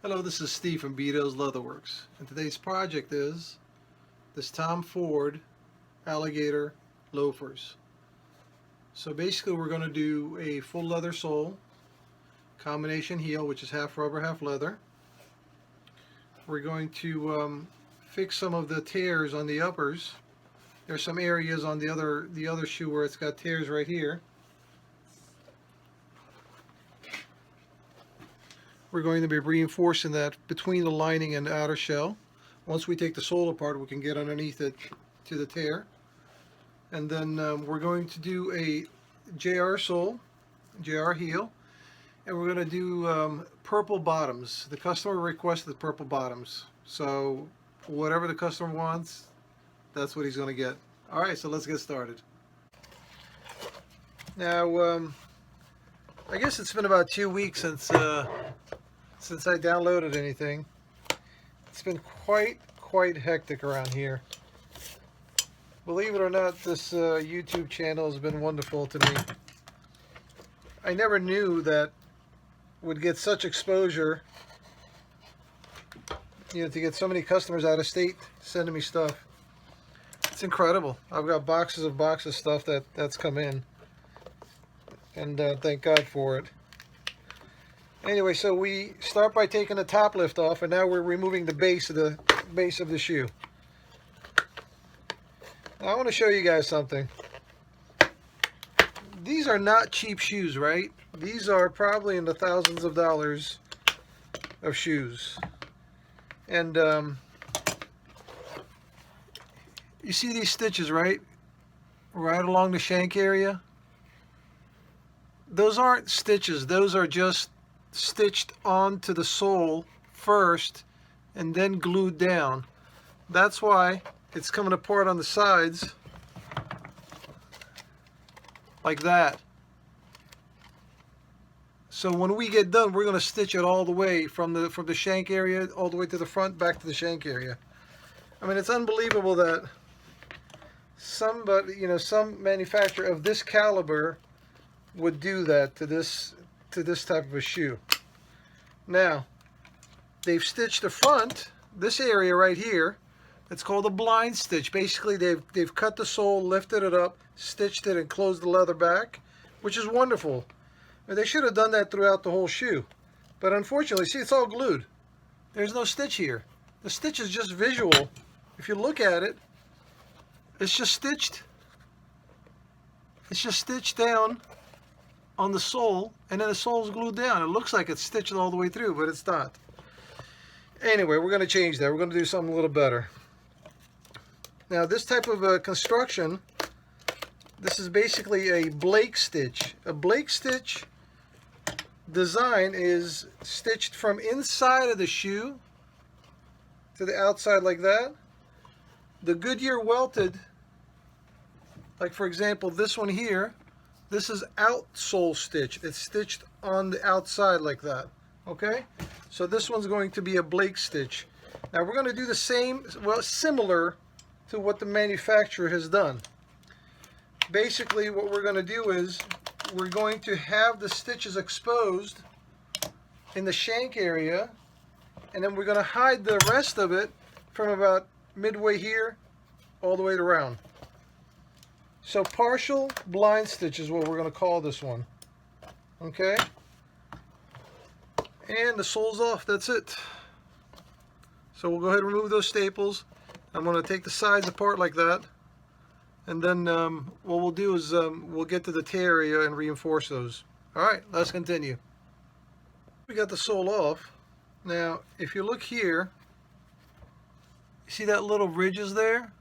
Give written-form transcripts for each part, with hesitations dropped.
Hello, this is Steve from Bedo's Leatherworks, and today's project is this Tom Ford alligator loafers. So basically we're going to do a full leather sole, combination heel, which is half rubber, half leather. We're going to fix some of the tears on the uppers. There's some areas on the other shoe where it's got tears right here. We're going to be reinforcing that between the lining and the outer shell. Once we take the sole apart, we can get underneath it to the tear. And then we're going to do a JR sole, JR heel, and we're going to do purple bottoms. The customer requested purple bottoms, so whatever the customer wants, that's what he's going to get. Alright, so let's get started. Now, I guess it's been about 2 weeks since I downloaded anything. It's been quite hectic around here. Believe it or not, this YouTube channel has been wonderful to me. I never knew that would get such exposure, to get so many customers out of state sending me stuff. It's incredible. I've got boxes of stuff that's come in, and thank God for it. Anyway, so we start by taking the top lift off, and now we're removing the base of the shoe. Now, I want to show you guys something. These are not cheap shoes, right? These are probably in the thousands of dollars of shoes. And you see these stitches, right? Right along the shank area. Those aren't stitches. Those are just stitched onto the sole first and then glued down. That's why it's coming apart on the sides like that. So when we get done, we're going to stitch it all the way from the shank area all the way to the front, back to the shank area. I mean, it's unbelievable that somebody, some manufacturer of this caliber would do that to this type of a shoe. Now, they've stitched the front, this area right here. It's called a blind stitch. Basically, they've cut the sole, lifted it up, stitched it, and closed the leather back, which is wonderful. And they should have done that throughout the whole shoe. But unfortunately, see, it's all glued. There's no stitch here. The stitch is just visual. If you look at it, it's just stitched. It's just stitched down on the sole, and then the sole's glued down. It looks like it's stitched all the way through, but it's not. Anyway, we're going to change that. We're going to do something a little better. Now, this type of construction, this is basically a Blake stitch. A Blake stitch design is stitched from inside of the shoe to the outside like that. The Goodyear welted, like for example this one here, this is outsole stitch. It's stitched on the outside like that. Okay? So this one's going to be a Blake stitch. Now we're going to do the same, well, similar to what the manufacturer has done. Basically what we're going to do is we're going to have the stitches exposed in the shank area, and then we're going to hide the rest of it from about midway here all the way around. So partial blind stitch is what we're going to call this one. Okay? And the sole's off. That's it. So we'll go ahead and remove those staples. I'm going to take the sides apart like that. And then what we'll do is we'll get to the tear area and reinforce those. Alright, let's continue. We got the sole off. Now, if you look here, you see that little ridges there?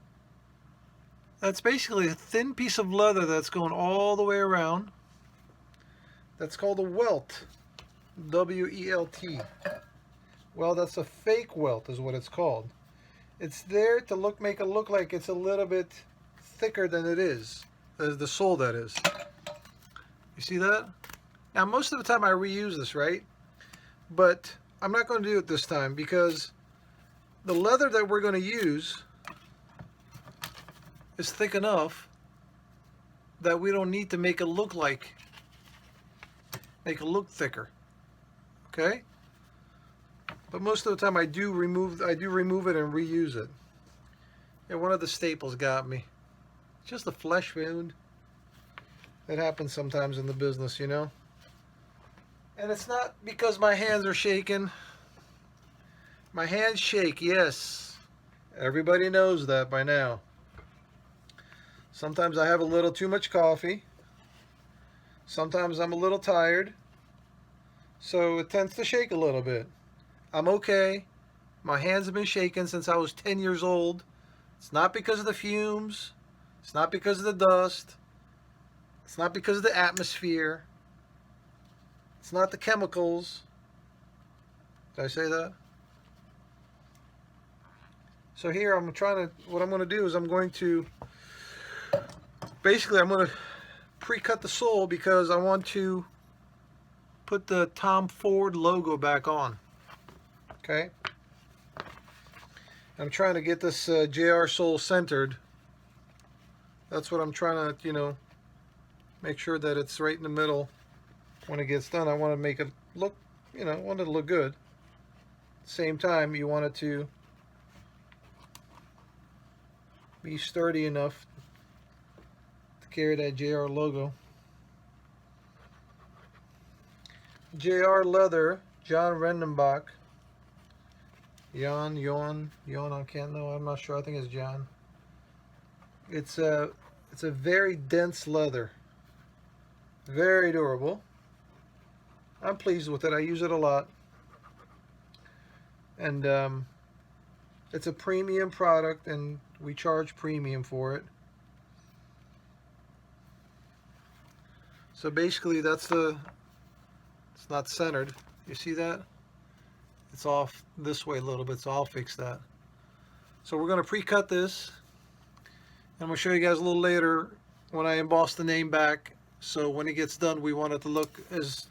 That's basically a thin piece of leather that's going all the way around. That's called a welt. W-E-L-T. Well, that's a fake welt is what it's called. It's there to make it look like it's a little bit thicker than it is. The sole, that is. You see that? Now, most of the time I reuse this, right? But I'm not going to do it this time because the leather that we're going to use is thick enough that we don't need to make it look thicker. Okay? But most of the time I do remove it and reuse it. Yeah, one of the staples got me. Just a flesh wound. That happens sometimes in the business, you know. And it's not because my hands are shaking. My hands shake, yes. Everybody knows that by now. Sometimes I have a little too much coffee. Sometimes I'm a little tired. So it tends to shake a little bit. I'm okay. My hands have been shaking since I was 10 years old. It's not because of the fumes. It's not because of the dust. It's not because of the atmosphere. It's not the chemicals. Did I say that? So here what I'm going to do is I'm going to pre-cut the sole because I want to put the Tom Ford logo back on. Okay? I'm trying to get this JR sole centered. That's what I'm trying to, make sure that it's right in the middle when it gets done. I want to make it look, I want it to look good. At the same time, you want it to be sturdy enough to carry that JR logo. JR Leather, John Rendenbach. Yon, I can't know. I'm not sure. I think it's John. It's a very dense leather. Very durable. I'm pleased with it. I use it a lot. And it's a premium product, and we charge premium for it. So basically it's not centered. You see that? It's off this way a little bit, so I'll fix that. So we're going to pre-cut this, and I'm going to show you guys a little later when I emboss the name back. So when it gets done, we want it to look as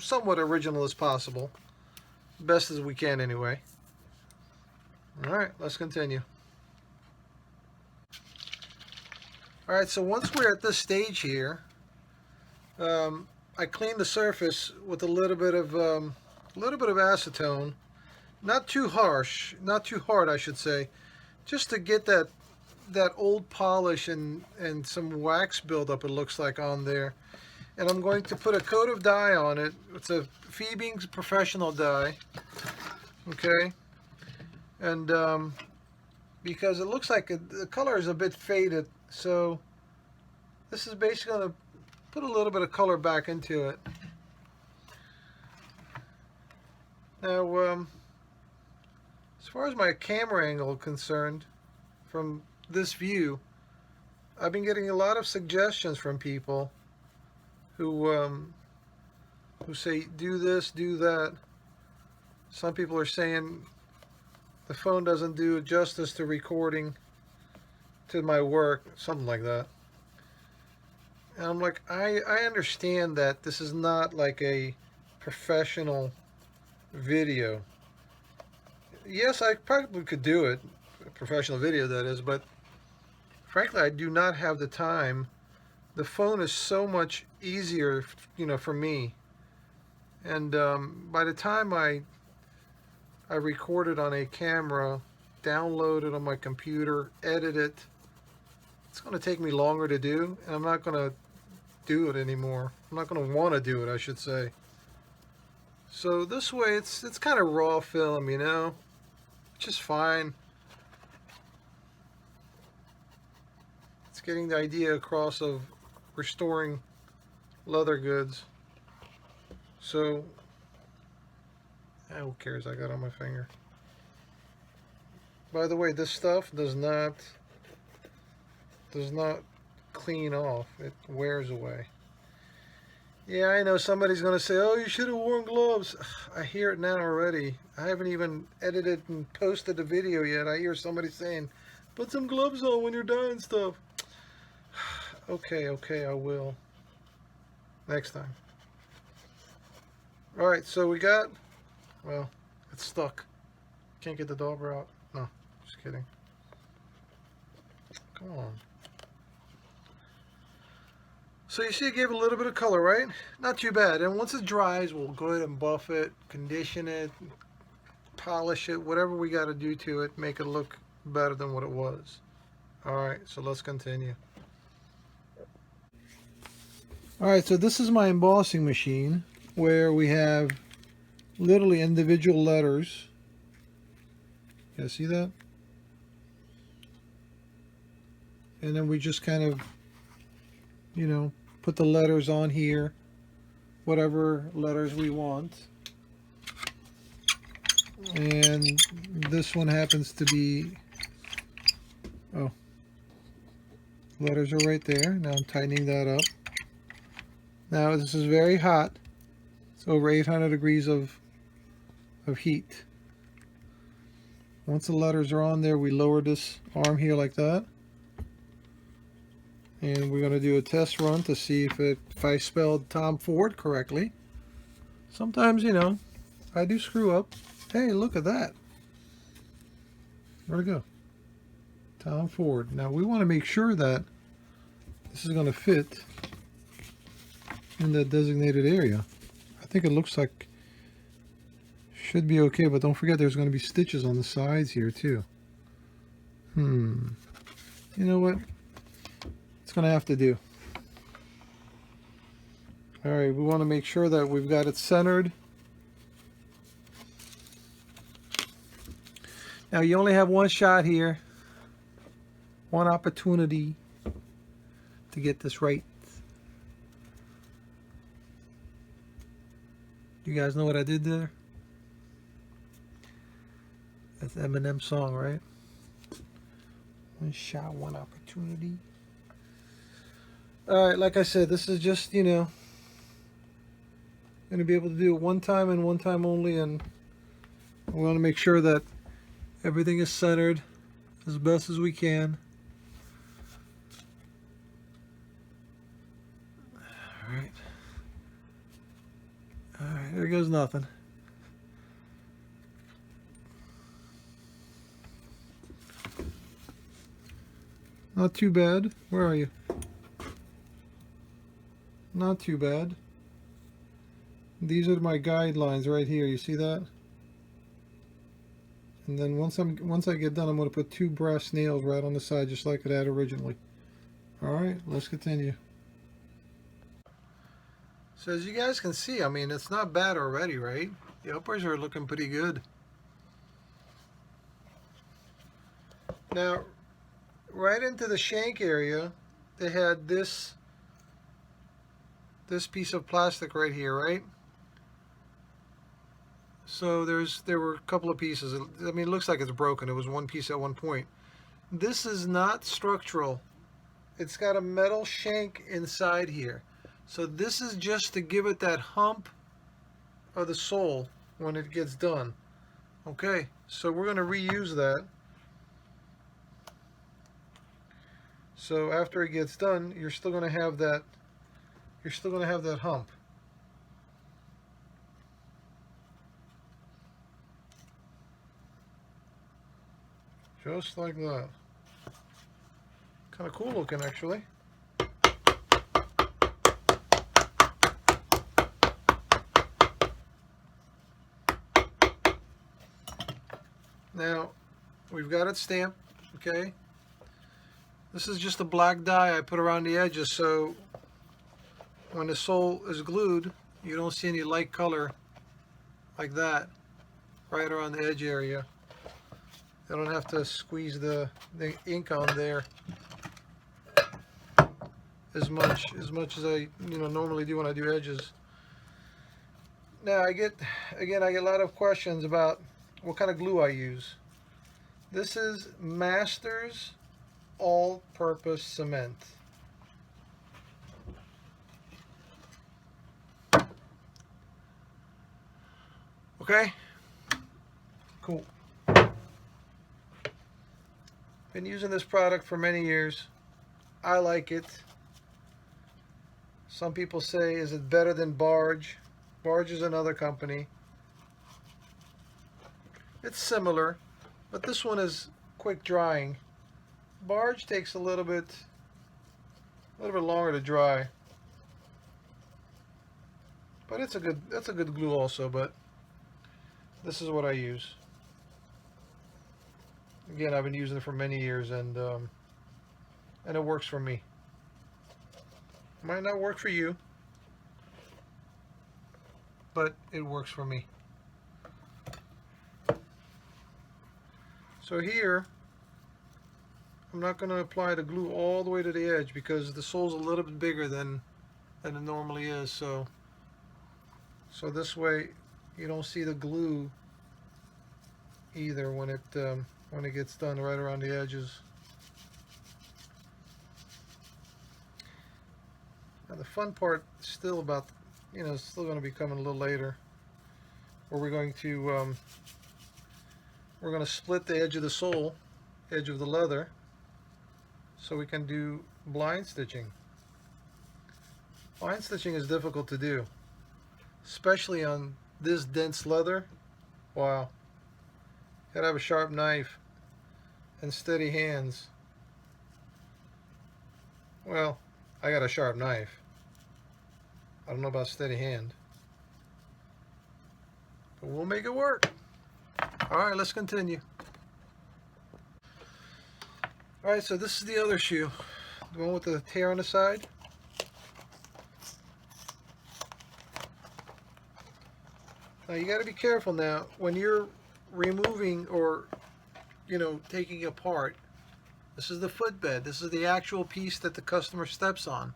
somewhat original as possible. Best as we can anyway. Alright, let's continue. Alright, so once we're at this stage here, I cleaned the surface with a little bit of acetone. Not too harsh, not too hard I should say, just to get that old polish and some wax buildup, it looks like, on there. And I'm going to put a coat of dye on it. It's a Phoebe's Professional dye. Okay. And because it looks like the color is a bit faded, so this is basically going to put a little bit of color back into it. Now, as far as my camera angle is concerned, from this view, I've been getting a lot of suggestions from people who say do this, do that. Some people are saying the phone doesn't do justice to recording to my work, something like that. And I'm like, I understand that this is not like a professional video. Yes, I probably could do it, a professional video that is, but frankly I do not have the time. The phone is so much easier, for me. And by the time I record it on a camera, download it on my computer, edit it, it's going to take me longer to do, and I'm not going to do it anymore. I'm not going to want to do it, I should say. So this way it's kind of raw film, which is fine. It's getting the idea across of restoring leather goods. So who cares? I got on my finger. By the way, this stuff does not clean off. It wears away. Yeah, I know somebody's going to say, oh, you should have worn gloves. I hear it now already. I haven't even edited and posted the video yet. I hear somebody saying, put some gloves on when you're dyeing stuff. Okay, I will. Next time. Alright, so we got, well, it's stuck. Can't get the dauber out. No, just kidding. Come on. So you see it gave it a little bit of color, right? Not too bad. And once it dries, we'll go ahead and buff it, condition it, polish it, whatever we got to do to it, make it look better than what it was. Alright, so let's continue. Alright, so this is my embossing machine where we have literally individual letters. You guys see that? And then we just kind of, you know, put the letters on here, whatever letters we want. And this one happens to be, oh, letters are right there. Now I'm tightening that up. Now this is very hot. It's over 800 degrees of heat. Once the letters are on there, we lower this arm here like that. And we're going to do a test run to see if I spelled Tom Ford correctly. Sometimes, you know, I do screw up. Hey, look at that. Where'd it go? Tom Ford. Now we want to make sure that this is going to fit in that designated area. I think it looks like should be okay, but don't forget there's going to be stitches on the sides here too. You know what? It's going to have to do. Alright, we want to make sure that we've got it centered. Now you only have one shot here, one opportunity to get this right. You guys know what I did there? That's Eminem song, right? One shot, one opportunity. Alright, like I said, this is just, you know, going to be able to do it one time and one time only, and we want to make sure that everything is centered as best as we can. Alright. Alright, there goes nothing. Not too bad. Where are you? Not too bad. These are my guidelines right here. You see that? And then once I get done, I'm going to put 2 brass nails right on the side, just like it had originally. All right, let's continue. So as you guys can see, I mean, it's not bad already, right? The uppers are looking pretty good. Now, right into the shank area, they had this piece of plastic right here, right? So there were a couple of pieces. I mean, it looks like it's broken. It was one piece at one point. This is not structural. It's got a metal shank inside here. So this is just to give it that hump of the sole when it gets done. Okay, so we're going to reuse that. So after it gets done, you're still going to have that. You're still going to have that hump. Just like that. Kind of cool looking, actually. Now, we've got it stamped, okay? This is just a black dye I put around the edges, so when the sole is glued, you don't see any light color like that right around the edge area. I don't have to squeeze the ink on there as much as I normally do when I do edges. Now I get a lot of questions about what kind of glue I use. This is Masters all-purpose cement. Okay? Cool. Been using this product for many years. I like it. Some people say, is it better than Barge? Barge is another company. It's similar, but this one is quick drying. Barge takes a little bit longer to dry. But that's a good glue also, but this is what I use. Again, I've been using it for many years, and it works for me. Might not work for you, but it works for me. So here, I'm not going to apply the glue all the way to the edge because the sole's a little bit bigger than it normally is. So this way, you don't see the glue either when it gets done right around the edges. Now the fun part is still about, it's still going to be coming a little later, where we're going to split the edge of the sole, edge of the leather, so we can do blind stitching. Blind stitching is difficult to do, especially on this dense leather. Wow. Gotta have a sharp knife and steady hands. Well, I got a sharp knife. I don't know about steady hand, but we'll make it work. All right, let's continue. All right, so this is the other shoe, the one with the tear on the side. Now you got to be careful now when you're removing or taking apart. This is the footbed. This is the actual piece that the customer steps on,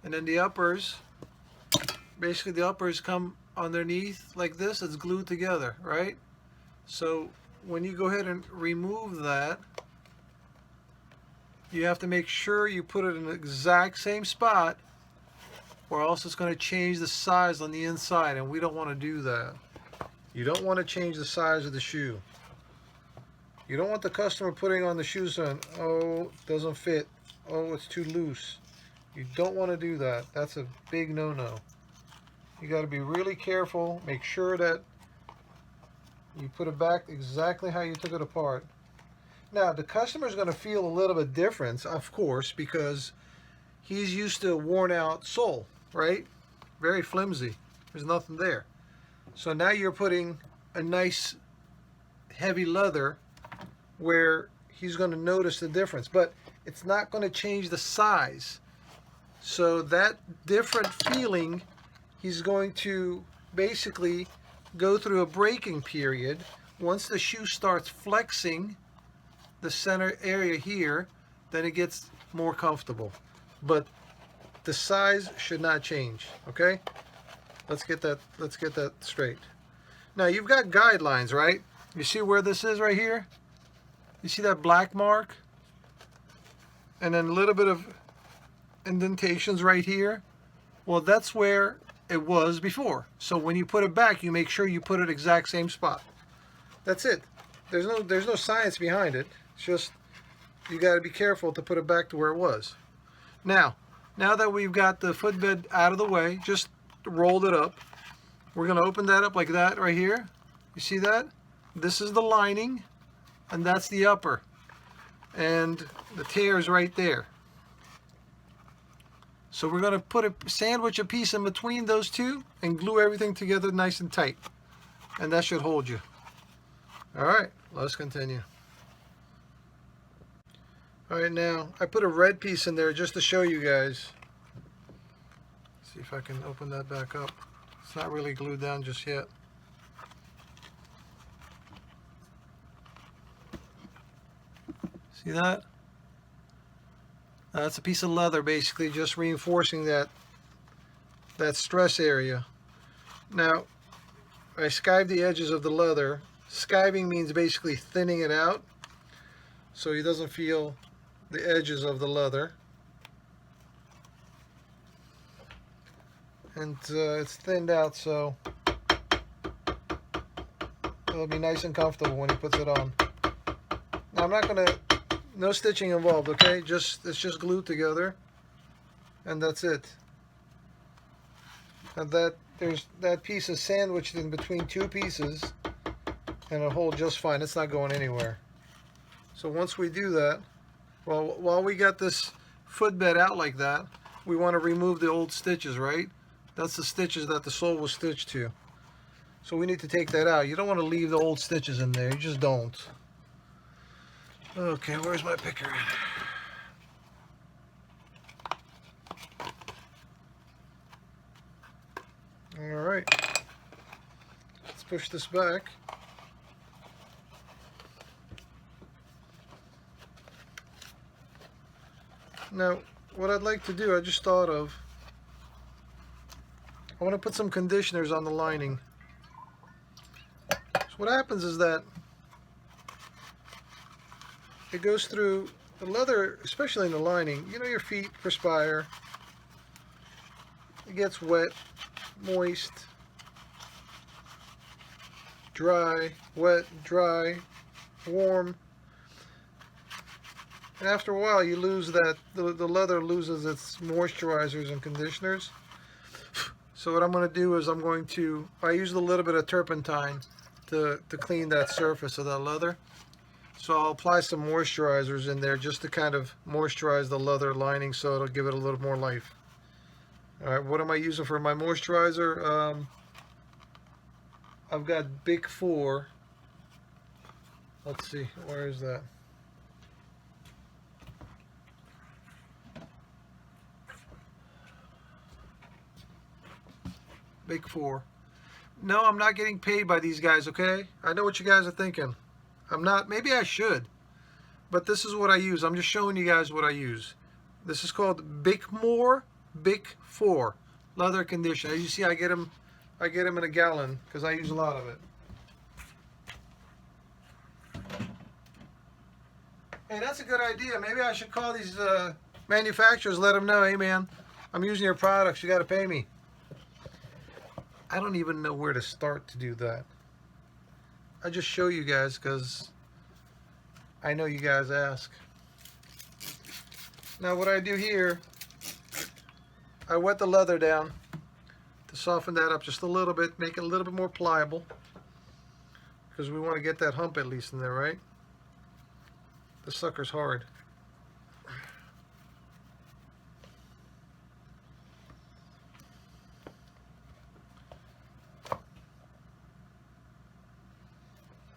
and then the uppers, basically the uppers come underneath like this. It's glued together, right? So when you go ahead and remove that, you have to make sure you put it in the exact same spot, or else it's going to change the size on the inside, and we don't want to do that. You don't want to change the size of the shoe. You don't want the customer putting on the shoes and, oh, it doesn't fit. Oh, it's too loose. You don't want to do that. That's a big no-no. You got to be really careful. Make sure that you put it back exactly how you took it apart. Now, the customer is going to feel a little bit difference, of course, because he's used to a worn out sole, right? Very flimsy. There's nothing there. So now you're putting a nice heavy leather where he's going to notice the difference, but it's not going to change the size. So that different feeling, he's going to basically go through a breaking period. Once the shoe starts flexing the center area here, then it gets more comfortable. But the size should not change, okay? Let's get that straight. Now you've got guidelines, right? You see where this is right here? You see that black mark? And then a little bit of indentations right here. Well, that's where it was before. So when you put it back, you make sure you put it exact same spot. That's it. There's no science behind it. It's just you got to be careful to put it back to where it was. Now that we've got the footbed out of the way, just rolled it up. We're going to open that up like that right here. You see that? This is the lining, and that's the upper. And the tear is right there. So we're going to sandwich a piece in between those two and glue everything together nice and tight. And that should hold you. All right, let's continue. All right, now I put a red piece in there just to show you guys. See if I can open that back up. It's not really glued down just yet. See that? That's a piece of leather, basically just reinforcing that stress area. Now, I skived the edges of the leather. Skiving means basically thinning it out so he doesn't feel the edges of the leather. And it's thinned out so it'll be nice and comfortable when he puts it on. Now I'm not gonna, no stitching involved, okay? It's just glued together, and that's it. And that piece is sandwiched in between two pieces, and it'll hold just fine. It's not going anywhere. So once we do that, well, while we got this footbed out like that, we want to remove the old stitches, right? That's the stitches that the sole was stitched to. So we need to take that out. You don't want to leave the old stitches in there. You just don't. Okay, where's my picker? Alright. Let's push this back. Now, what I'd like to do, I just thought of, I want to put some conditioners on the lining. So what happens is that it goes through the leather, especially in the lining. You know, your feet perspire. It gets wet, moist, dry, wet, dry, warm. And after a while, you lose that, the leather loses its moisturizers and conditioners. So what I'm going to do is I use a little bit of turpentine to clean that surface of that leather. So I'll apply some moisturizers in there just to kind of moisturize the leather lining so it'll give it a little more life. Alright, what am I using for my moisturizer? I've got Big 4. Let's see, where is that? Big 4. No, I'm not getting paid by these guys, okay? I know what you guys are thinking. I'm not, maybe I should. But this is what I use. I'm just showing you guys what I use. This is called Big 4 leather conditioner. As you see, I get them in a gallon because I use a lot of it. Hey, that's a good idea. Maybe I should call these manufacturers, let them know, hey man, I'm using your products, you got to pay me. I don't even know where to start to do that. I just show you guys because I know you guys ask. Now what I do here, I wet the leather down to soften that up just a little bit, make it a little bit more pliable, because we want to get that hump at least in there, right? The sucker's hard.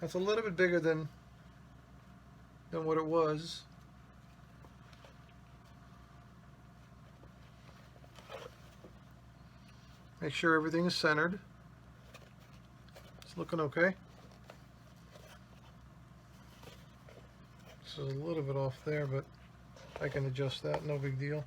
That's a little bit bigger than what it was. Make sure everything is centered. It's looking okay. This is a little bit off there, but I can adjust that, no big deal.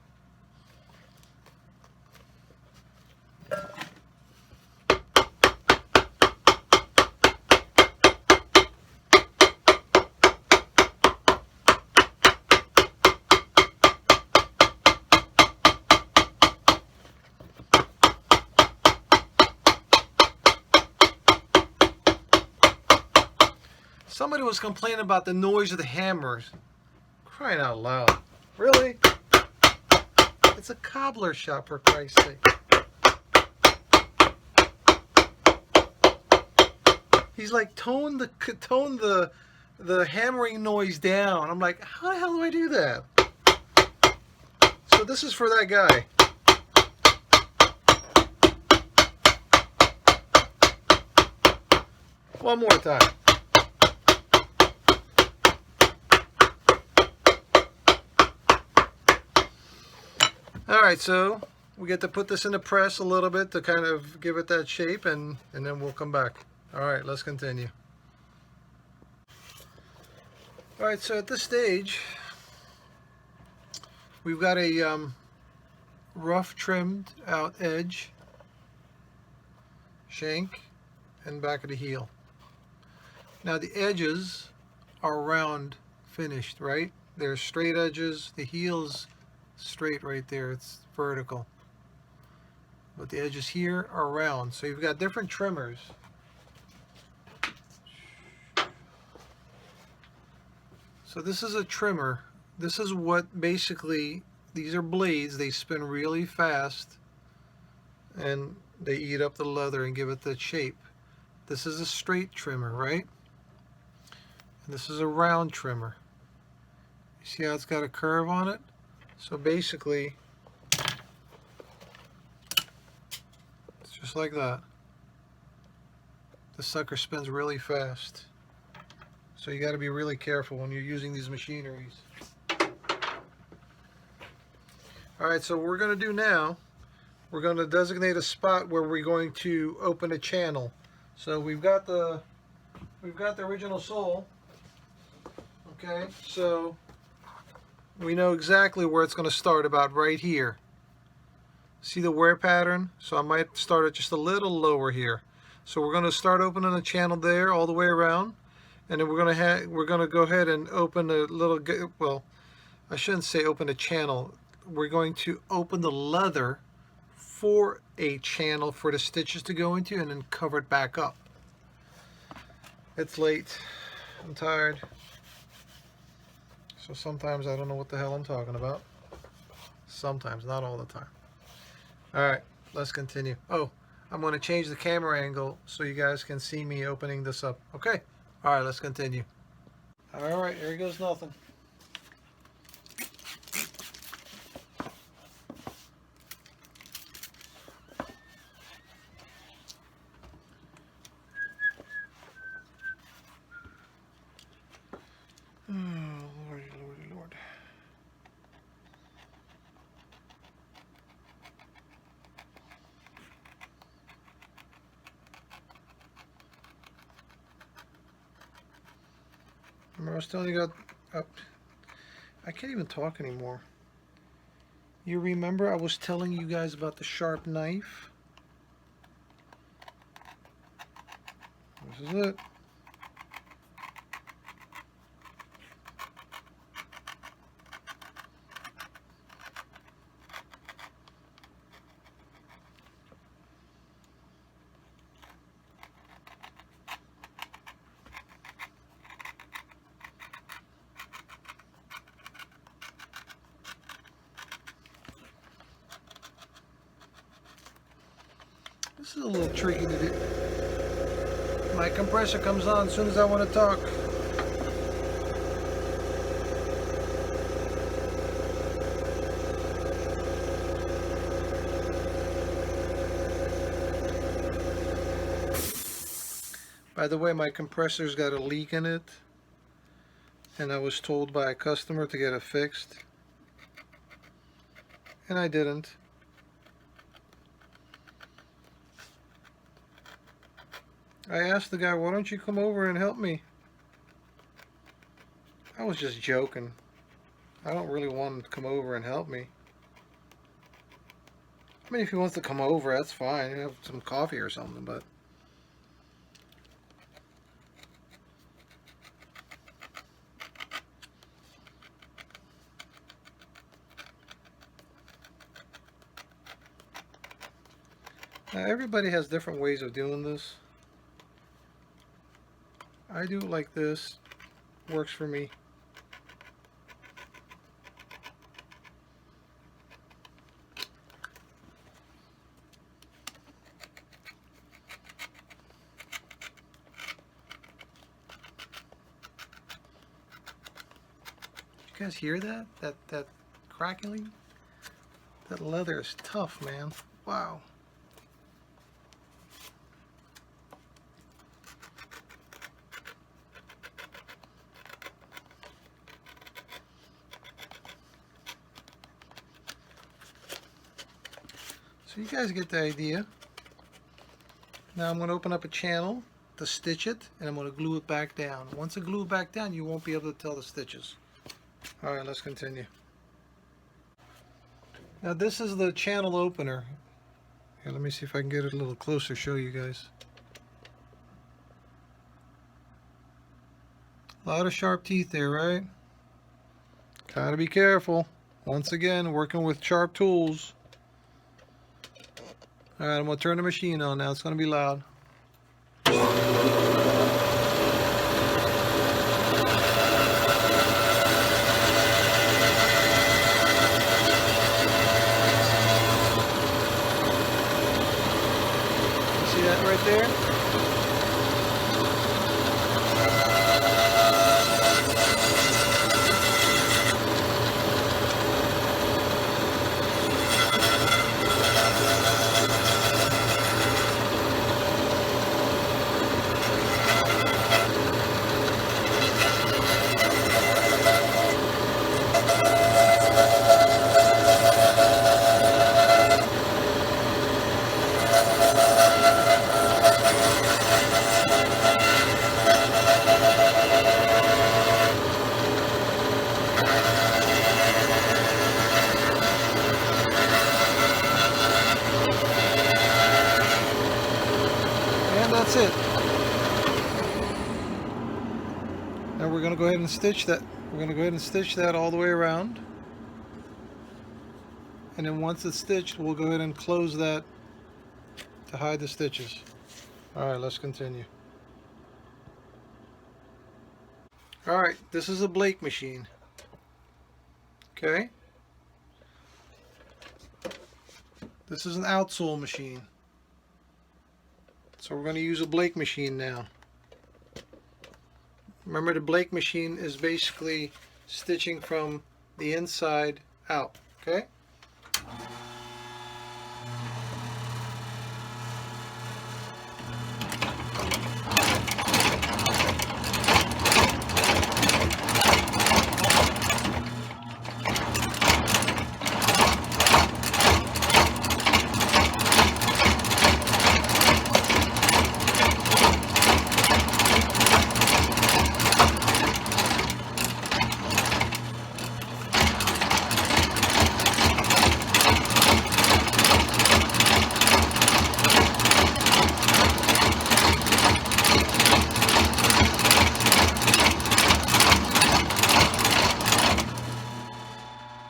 Somebody was complaining about the noise of the hammers. Crying out loud. Really? It's a cobbler shop, for Christ's sake. He's like, tone the hammering noise down. I'm like, how the hell do I do that? So this is for that guy. One more time. Alright, so we get to put this in the press a little bit to kind of give it that shape, and then we'll come back. Alright, let's continue. Alright, so at this stage, we've got a rough trimmed out edge, shank, and back of the heel. Now the edges are round finished, right? They're straight edges. The heel's straight right there, it's vertical, but the edges here are round. So you've got different trimmers. So this is a trimmer. This is what basically, these are blades. They spin really fast and they eat up the leather and give it that shape. This is a straight trimmer, right? And this is a round trimmer. You see how it's got a curve on it? So basically, it's just like that. The sucker spins really fast. So you got to be really careful when you're using these machineries. Alright, so what we're going to do now, we're going to designate a spot where we're going to open a channel. So we've got the original sole. Okay, so we know exactly where it's going to start, about right here. See the wear pattern? So I might start it just a little lower here. So we're going to start opening a channel there all the way around, and then we're going to go ahead and open a little, well, I shouldn't say open a channel. We're going to open the leather for a channel for the stitches to go into, and then cover it back up. It's late. I'm tired. So sometimes I don't know what the hell I'm talking about. Sometimes, not all the time. Alright, let's continue. Oh, I'm going to change the camera angle so you guys can see me opening this up. Okay? Alright, let's continue. Alright, here goes nothing. Remember I was telling you I can't even talk anymore. You remember I was telling you guys about the sharp knife? This is it. This is a little tricky to do. My compressor comes on as soon as I want to talk. By the way, my compressor's got a leak in it, and I was told by a customer to get it fixed, and I didn't. I asked the guy, why don't you come over and help me? I was just joking. I don't really want him to come over and help me. I mean, if he wants to come over, that's fine. Have some coffee or something, but... Now, everybody has different ways of doing this. I do it like this. Works for me. You guys hear that? That crackling? That leather is tough, man. Wow. So you guys get the idea. Now I'm going to open up a channel to stitch it, and I'm going to glue it back down. Once I glue it back down, you won't be able to tell the stitches. Alright, let's continue. Now this is the channel opener. Here, let me see if I can get it a little closer, show you guys. A lot of sharp teeth there, right? Gotta be careful. Once again, working with sharp tools. Alright, I'm going to turn the machine on now. It's going to be loud. See that right there? Now we're going to go ahead and stitch that. We're going to go ahead and stitch that all the way around. And then once it's stitched, we'll go ahead and close that to hide the stitches. Alright, let's continue. Alright, this is a Blake machine. Okay. This is an outsole machine. So we're going to use a Blake machine now. Remember, the Blake machine is basically stitching from the inside out. Okay?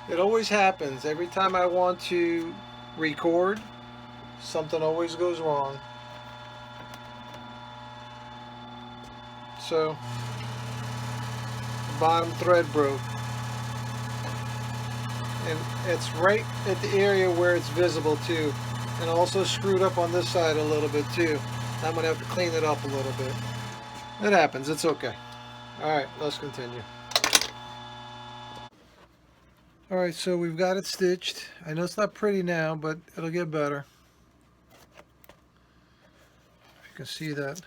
It always happens. Every time I want to record, something always goes wrong. So, the bottom thread broke. And it's right at the area where it's visible too. And also screwed up on this side a little bit too. I'm going to have to clean it up a little bit. It happens. It's okay. Alright, let's continue. Alright, so we've got it stitched. I know it's not pretty now, but it'll get better. You can see that.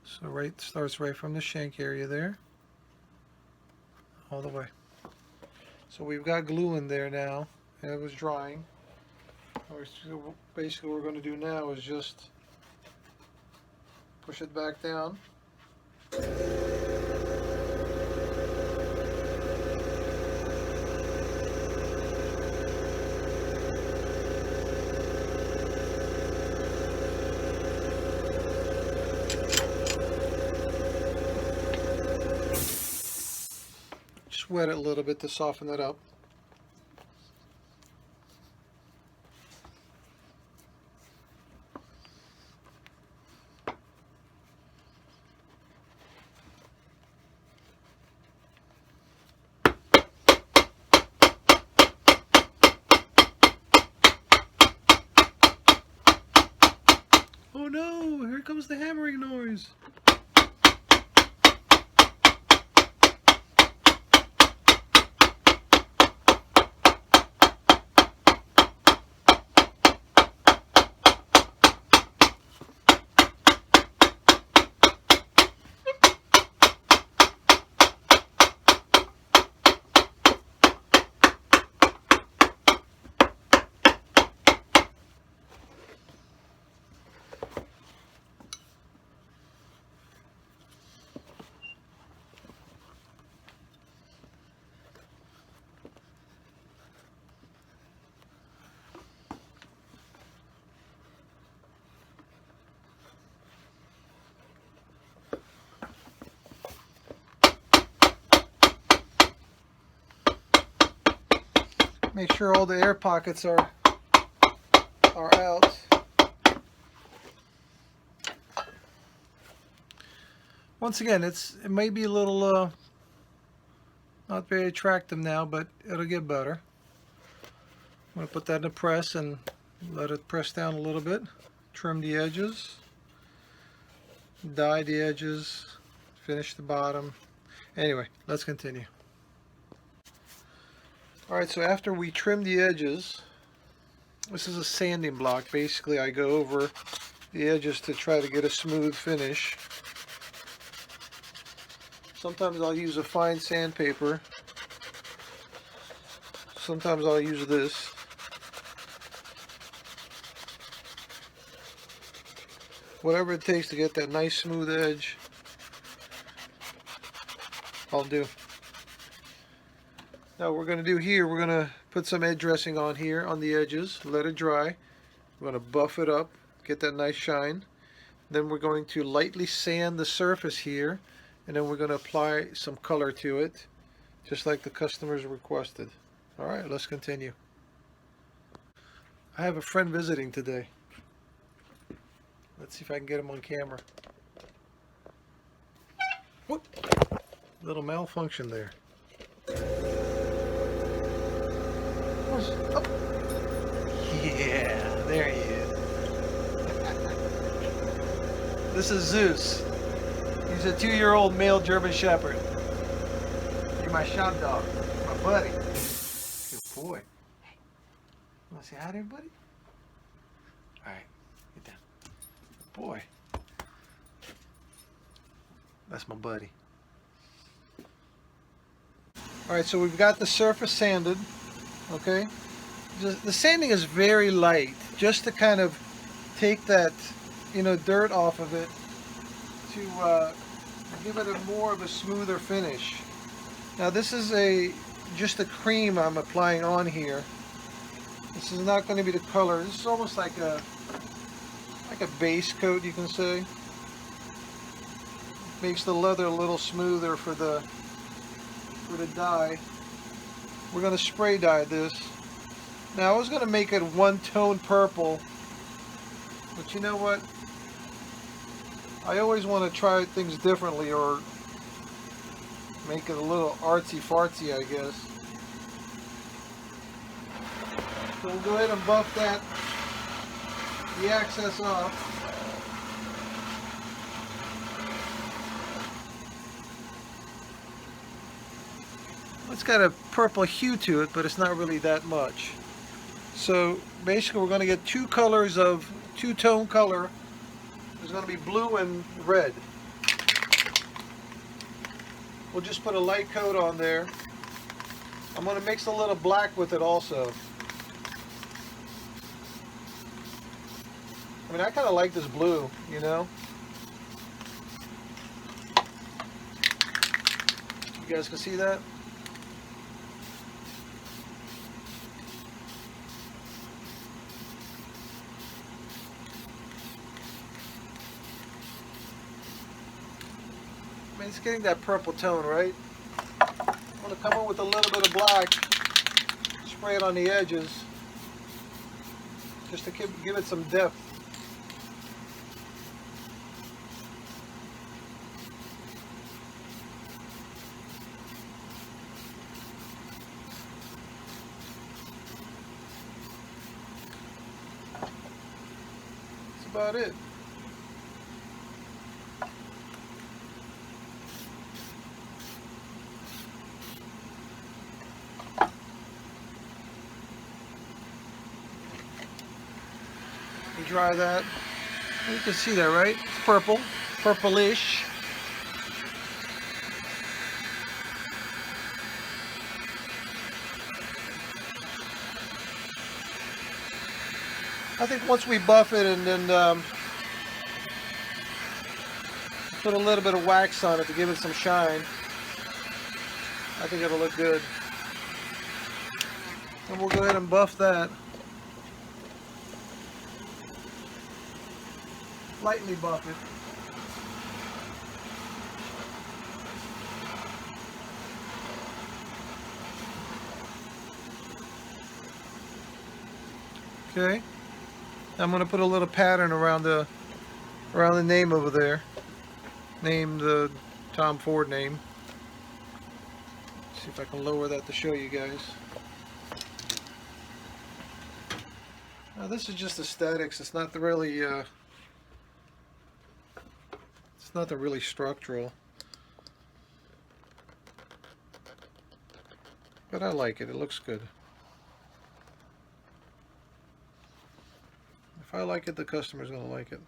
So right starts right from the shank area there, all the way. So we've got glue in there now, and it was drying. Basically what we're going to do now is just push it back down. Wet it a little bit to soften it up. Oh no, here comes the hammering noise. Make sure all the air pockets are out. Once again, it may be a little not very attractive now, but it'll get better. I'm going to put that in the press and let it press down a little bit. Trim the edges, dye the edges, finish the bottom. Anyway, let's continue. Alright, so after we trim the edges, this is a sanding block. Basically, I go over the edges to try to get a smooth finish. Sometimes I'll use a fine sandpaper. Sometimes I'll use this. Whatever it takes to get that nice smooth edge, I'll do. Now what we're going to do here, we're going to put some edge dressing on here on the edges, let it dry. We're going to buff it up, get that nice shine. Then we're going to lightly sand the surface here, and then we're going to apply some color to it, just like the customers requested. All right, let's continue. I have a friend visiting today. Let's see if I can get him on camera. Whoop! Little malfunction there. Oh. Yeah, there he is. This is Zeus. He's a 2-year-old male German Shepherd. You're my shop dog, my buddy. Good boy. Want to say hi to everybody? All right, get down. Good boy. That's my buddy. All right, so we've got the surface sanded. Okay, the sanding is very light, just to kind of take that, dirt off of it, to give it more of a smoother finish. Now this is just a cream I'm applying on here. This is not going to be the color. This is almost like a base coat, you can say. Makes the leather a little smoother for the dye. We're going to spray dye this. Now I was going to make it one tone purple, but you know what? I always want to try things differently, or make it a little artsy-fartsy, I guess. So we'll go ahead and buff the excess off. It's got a purple hue to it, but it's not really that much. So basically we're going to get two tone color. There's going to be blue and red. We'll just put a light coat on there. I'm going to mix a little black with it also. I mean, I kind of like this blue, You guys can see that? I mean, it's getting that purple tone, right? I'm going to come in with a little bit of black, spray it on the edges, just to give it some depth. That's about it. Dry that. You can see that, right? It's purple, purplish. I think once we buff it and then put a little bit of wax on it to give it some shine, I think it'll look good. And we'll go ahead and buff that. Lightly buff it. Okay. I'm going to put a little pattern around the name over there. Name the Tom Ford name. See if I can lower that to show you guys. Now this is just aesthetics. It's not really it's nothing really structural, but I like it. It looks good. If I like it, the customer's going to like it.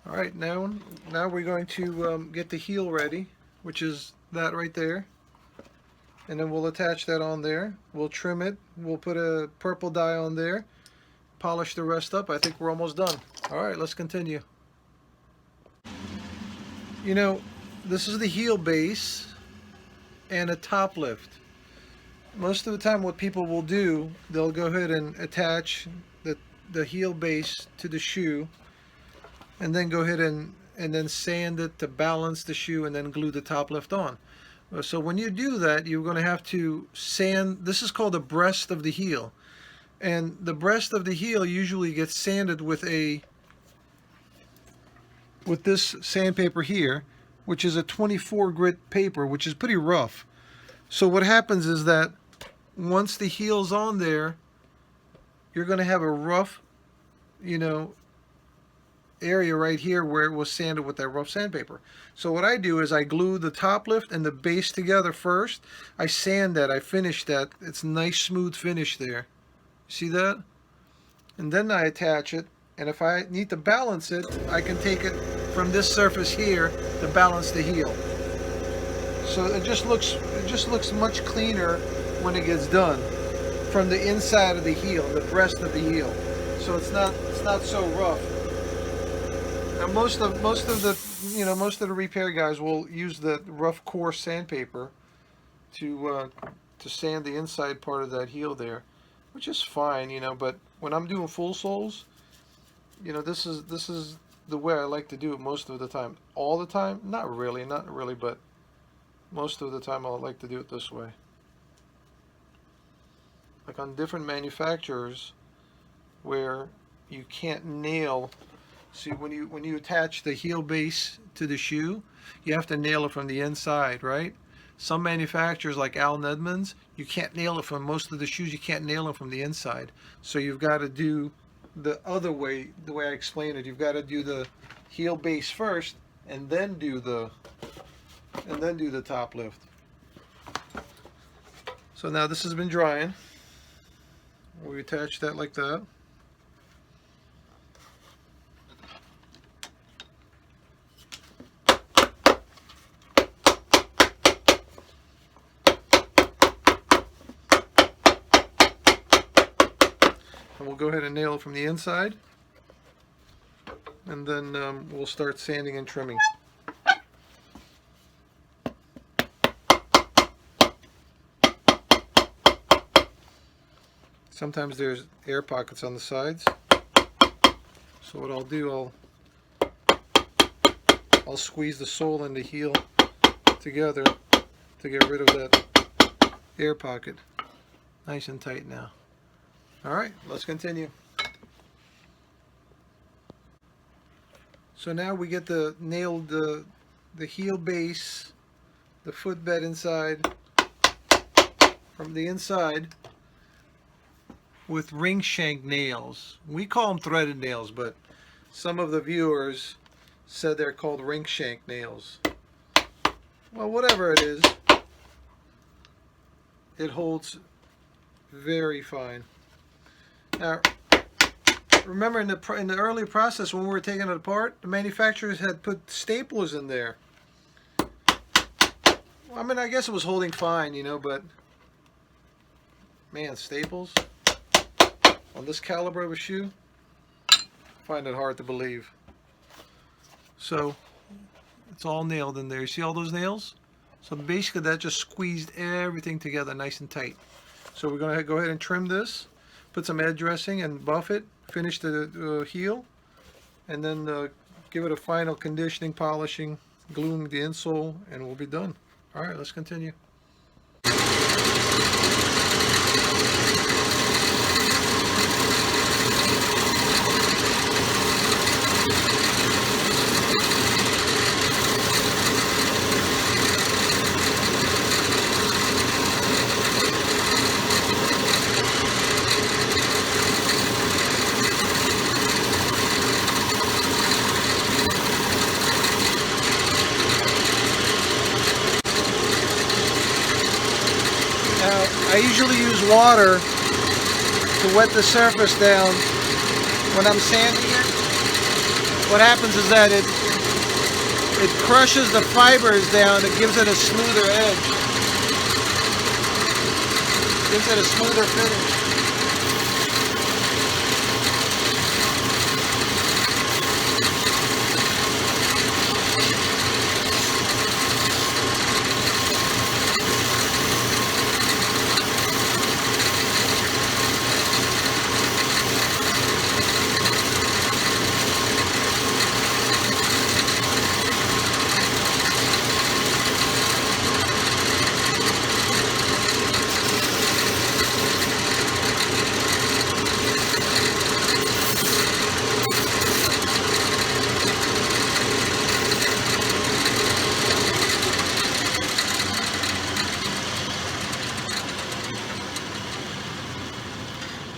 All right, now we're going to get the heel ready, which is that right there. And then we'll attach that on there. We'll trim it. We'll put a purple dye on there. Polish the rest up. I think we're almost done. All right, let's continue. You know, this is the heel base and a top lift. Most of the time what people will do, they'll go ahead and attach the heel base to the shoe and then go ahead and then sand it to balance the shoe and then glue the top lift on. So when you do that, you're going to have to sand. This is called the breast of the heel. And the breast of the heel usually gets sanded with this sandpaper here, which is a 24 grit paper, which is pretty rough. So what happens is that once the heel's on there, you're going to have a rough, you know, area right here where it was sanded with that rough sandpaper. So what I do is I glue the top lift and the base together first. I sand that, I finish that. It's a nice smooth finish there. See that? And then I attach it, and if I need to balance it, I can take it from this surface here to balance the heel. So it just looks much cleaner when it gets done from the inside of the heel, the breast of the heel. So it's not so rough. Now most of the repair guys will use the rough coarse sandpaper to sand the inside part of that heel there, which is fine, you know. But when I'm doing full soles, you know, this is the way I like to do it most of the time. All the time, not really, but most of the time I like to do it this way. Like on different manufacturers where you can't nail. See, when you attach the heel base to the shoe, you have to nail it from the inside, right? Some manufacturers like Allen Edmonds, you can't nail it from most of the shoes. You can't nail them from the inside. So you've got to do the other way, the way I explained it. You've got to do the heel base first, and then do the top lift. So now this has been drying. We attach that like that. And we'll go ahead and nail it from the inside, and then we'll start sanding and trimming. Sometimes there's air pockets on the sides, so what I'll do, I'll squeeze the sole and the heel together to get rid of that air pocket. Nice and tight now. Alright, let's continue. So now we get nailed the heel base, the footbed inside, from the inside with ring shank nails. We call them threaded nails, but some of the viewers said they're called ring shank nails. Well, whatever it is, it holds very fine. Now, remember in the early process when we were taking it apart, the manufacturers had put staplers in there. Well, I mean, I guess it was holding fine, you know, but man, staples on this caliber of a shoe, I find it hard to believe. So it's all nailed in there. You see all those nails? So basically that just squeezed everything together nice and tight. So we're going to go ahead and trim this, put some edge dressing and buff it, finish the heel, and then give it a final conditioning, polishing, gluing the insole, and we'll be done. Alright, let's continue. I usually use water to wet the surface down when I'm sanding it, what happens is that it crushes the fibers down. It gives it a smoother edge. Gives it a smoother finish.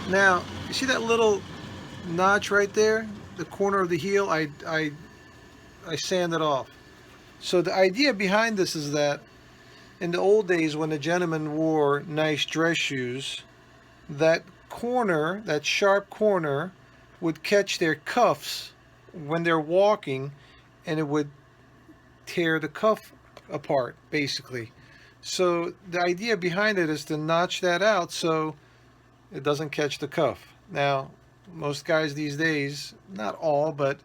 Now, you see that little notch right there? The corner of the heel, I sanded off. So the idea behind this is that in the old days when the gentlemen wore nice dress shoes, that corner, that sharp corner, would catch their cuffs when they're walking, and it would tear the cuff apart, basically. So the idea behind it is to notch that out so it doesn't catch the cuff. Now, most guys these days, not all, but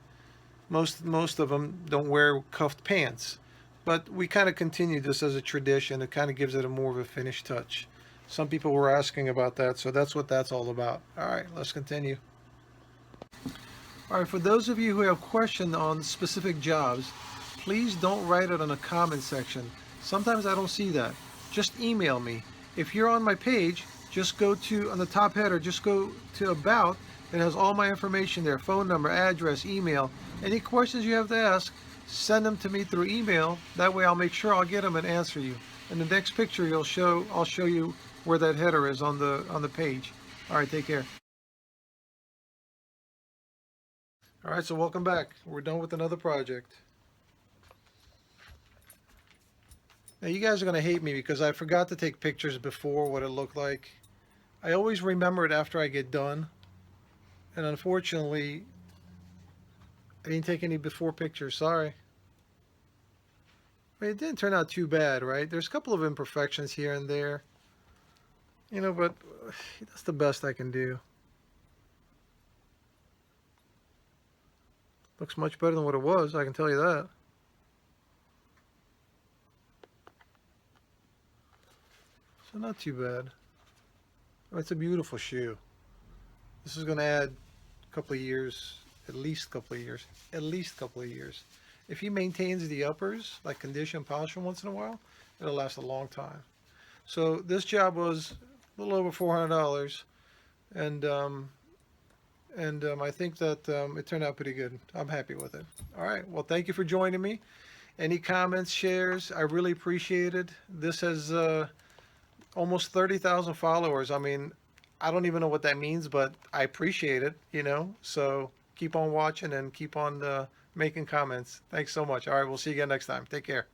most of them don't wear cuffed pants. But we kind of continue this as a tradition. It kind of gives it a more of a finished touch. Some people were asking about that, so that's what that's all about. All right, let's continue. All right, for those of you who have questions on specific jobs, please don't write it on the comment section. Sometimes I don't see that. Just email me. If you're on my page, just go to, on the top header, just go to About. It has all my information there, phone number, address, email. Any questions you have to ask, send them to me through email. That way I'll make sure I'll get them and answer you. In the next picture I'll show you where that header is on the page. All right, take care. All right, so welcome back. We're done with another project. Now you guys are going to hate me because I forgot to take pictures before what it looked like. I always remember it after I get done. And unfortunately, I didn't take any before pictures. Sorry. I mean, it didn't turn out too bad, right? There's a couple of imperfections here and there. You know, but that's the best I can do. Looks much better than what it was, I can tell you that. So not too bad. Oh, it's a beautiful shoe. This is going to add a couple of years, at least a couple of years, at least a couple of years. If he maintains the uppers, like condition and polish them once in a while, it'll last a long time. So this job was a little over $400, and I think that it turned out pretty good. I'm happy with it. All right, well, thank you for joining me. Any comments, shares, I really appreciate it. This has almost 30,000 followers. I mean, I don't even know what that means, but I appreciate it, you know. So keep on watching and keep on making comments. Thanks so much. All right, we'll see you again next time. Take care.